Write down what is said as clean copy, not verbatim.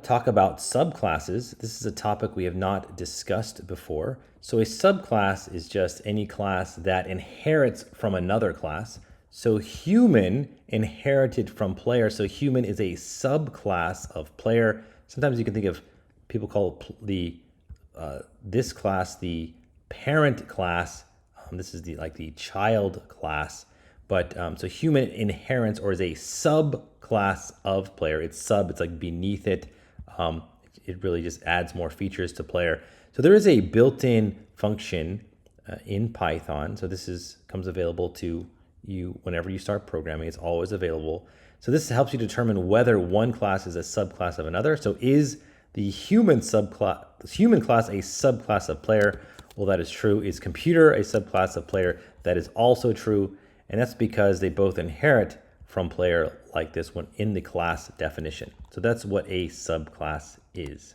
Talk about subclasses. This is a topic we have not discussed before. So a subclass is just any class that inherits from another class. So human inherited from player. So human is a subclass of player. Sometimes you can think of, people call this class the parent class. This is the child class. But so human inherits or is a subclass of player. It's like beneath it. It really just adds more features to player. So there is a built-in function in Python. So this comes available to you whenever you start programming. It's always available. So this helps you determine whether one class is a subclass of another. So is the human class a subclass of player? Well, that is true. Is computer a subclass of player? That is also true. And that's because they both inherit from player like this one in the class definition. So that's what a subclass is.